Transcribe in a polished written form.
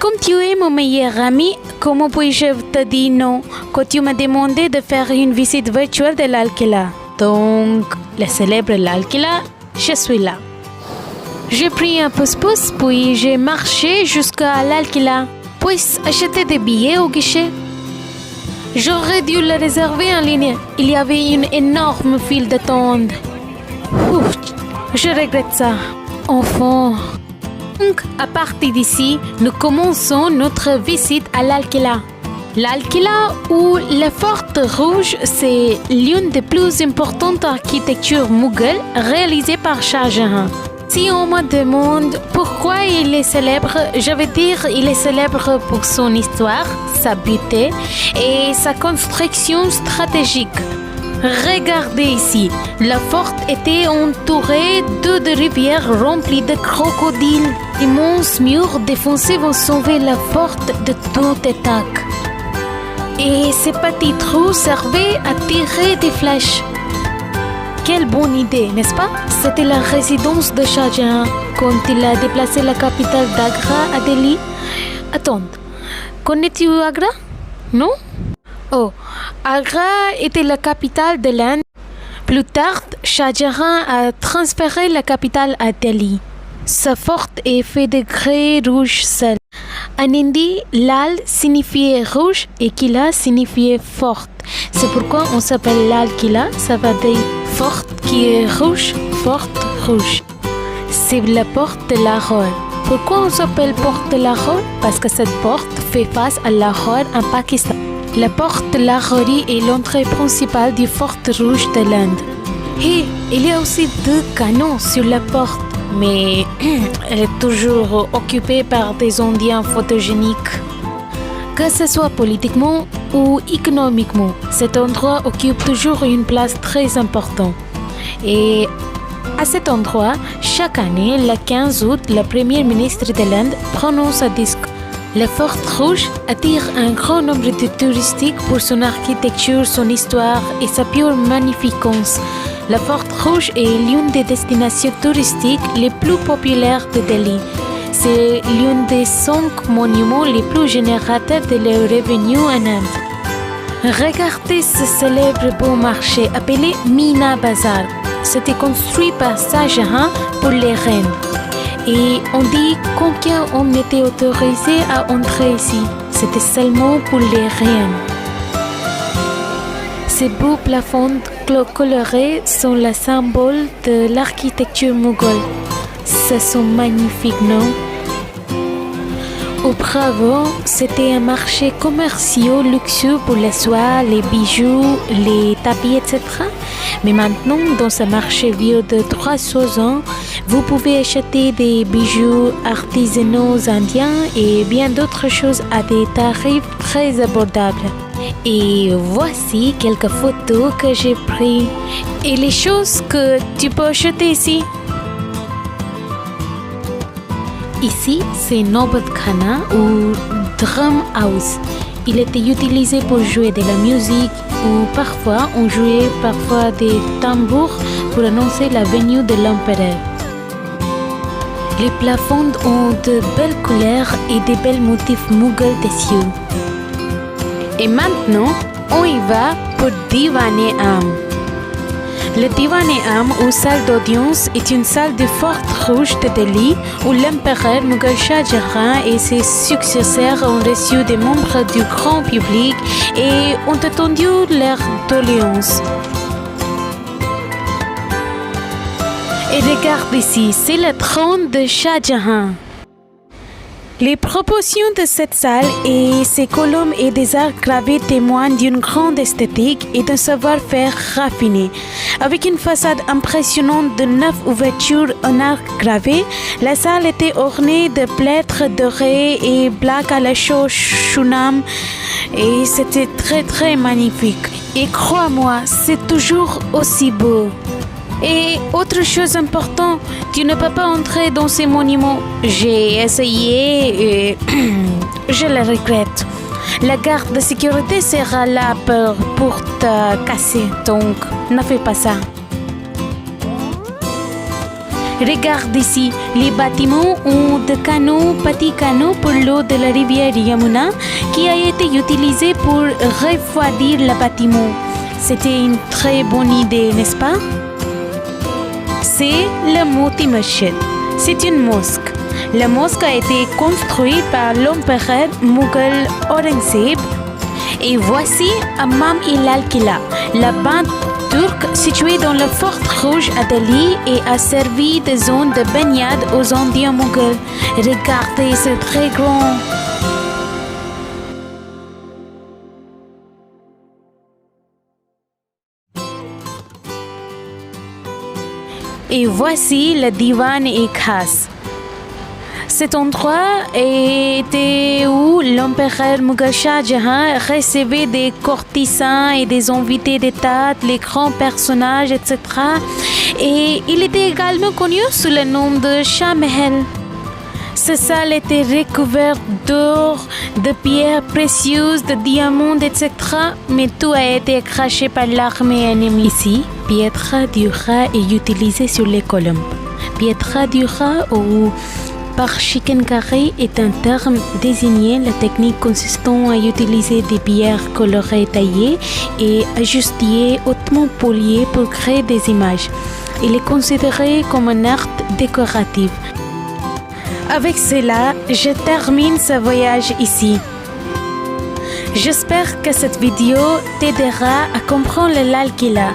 Comme tu es mon meilleur ami, comment puis-je te dire non quand tu m'as demandé de faire une visite virtuelle de l'Al-Qila? Donc, le célèbre l'Al-Qila, je suis là. J'ai pris un pouce-pouce, puis j'ai marché jusqu'à l'Al-Qila, puis acheté des billets au guichet. J'aurais dû le réserver en ligne. Il y avait une énorme file d'attente. Ouf, je regrette ça. Enfin. Donc, à partir d'ici, nous commençons notre visite à l'Al-Qila. L'Al-Qila ou la Porte Rouge, c'est l'une des plus importantes architectures mougholes réalisées par Shah Jahan. Si on me demande pourquoi il est célèbre, je vais dire qu'il est célèbre pour son histoire, sa beauté et sa construction stratégique. Regardez ici, la forte était entourée de rivières remplies de crocodiles. D'immenses murs défoncés vont sauver la forte de toute attaque. Et ces petits trous servaient à tirer des flèches. Quelle bonne idée, n'est-ce pas? C'était la résidence de Shah Jahan quand il a déplacé la capitale d'Agra à Delhi. Attends, connais-tu Agra? Non? Oh, Agra était la capitale de l'Inde. Plus tard, Shah Jahan a transféré la capitale à Delhi. Sa forte est faite de grès rouge seul. En hindi, Lal signifiait rouge et Qila signifiait forte. C'est pourquoi on s'appelle Lal-Qila, ça veut dire forte qui est rouge, forte rouge. C'est la porte de Lahore. Pourquoi on s'appelle porte de Lahore? Parce que cette porte fait face à Lahore en Pakistan. La porte Lahori est l'entrée principale du fort rouge de l'Inde. Et il y a aussi 2 canons sur la porte, mais elle est toujours occupée par des Indiens photogéniques. Que ce soit politiquement ou économiquement, cet endroit occupe toujours une place très importante. Et à cet endroit, chaque année, le 15 août, le Premier ministre de l'Inde prononce un discours. Le Fort Rouge attire un grand nombre de touristes pour son architecture, son histoire et sa pure magnificence. Le Fort Rouge est l'une des destinations touristiques les plus populaires de Delhi. C'est l'un des 5 monuments les plus générateurs de leurs revenus en Inde. Regardez ce célèbre beau marché appelé Meena Bazar. C'était construit par Shah Jahan pour les reines. Et on dit combien on était autorisé à entrer ici. C'était seulement pour les reines. Ces beaux plafonds colorés sont le symbole de l'architecture moghole. Ce sont magnifiques, non? Auparavant, c'était un marché commercial luxueux pour les soies, les bijoux, les tapis, etc. Mais maintenant, dans ce marché vieux de 300 ans, vous pouvez acheter des bijoux artisanaux indiens et bien d'autres choses à des tarifs très abordables. Et voici quelques photos que j'ai prises et les choses que tu peux acheter ici. Ici, c'est Nobat Khana ou Drum House. Il était utilisé pour jouer de la musique ou parfois on jouait des tambours pour annoncer la venue de l'empereur. Les plafonds ont de belles couleurs et de belles motifs moughols dessus. Et maintenant, on y va pour Diwan-e-Am. Le Diwan-e-Am ou salle d'audience est une salle du Fort Rouge de Delhi où l'empereur Mughal Shah Jahan et ses successeurs ont reçu des membres du grand public et ont attendu leur doléances. Et regarde ici, c'est le trône de Shah Jahan. Les proportions de cette salle et ses colonnes et des arcs gravés témoignent d'une grande esthétique et d'un savoir-faire raffiné. Avec une façade impressionnante de 9 ouvertures en arc gravé, la salle était ornée de plâtre doré et black à la chaux chunam et c'était très très magnifique. Et crois-moi, c'est toujours aussi beau. Et autre chose importante, tu ne peux pas entrer dans ces monuments. J'ai essayé et je le regrette. La garde de sécurité sera là pour te casser, donc ne fais pas ça. Regarde ici, les bâtiments ont des canaux, petits canaux pour l'eau de la rivière Yamuna qui a été utilisé pour refroidir le bâtiment. C'était une très bonne idée, n'est-ce pas? C'est le Moti Masjid. C'est une mosquée. La mosquée a été construite par l'empereur Mughal Aurangzeb. Et voici Hammam-e Lal-Killa, la bande turque située dans le fort rouge à Delhi et a servi de zone de baignade aux Indiens moghols. Regardez, c'est très grand. Et voici le Diwan-e-Khas. Cet endroit était où l'empereur Mughal Shah Jahan recevait des courtisans et des invités d'État, les grands personnages, etc. Et il était également connu sous le nom de Shah Mahal. Cette salle était recouverte d'or, de pierres précieuses, de diamants, etc. Mais tout a été craché par l'armée ennemie. Ici, Pietra dura est utilisée sur les colonnes. Pietra dura ou Parchikhenkari est un terme désignant la technique consistant à utiliser des pierres colorées taillées et ajustées hautement polies pour créer des images. Il est considéré comme un art décoratif. Avec cela, je termine ce voyage ici. J'espère que cette vidéo t'aidera à comprendre le Lal Killa.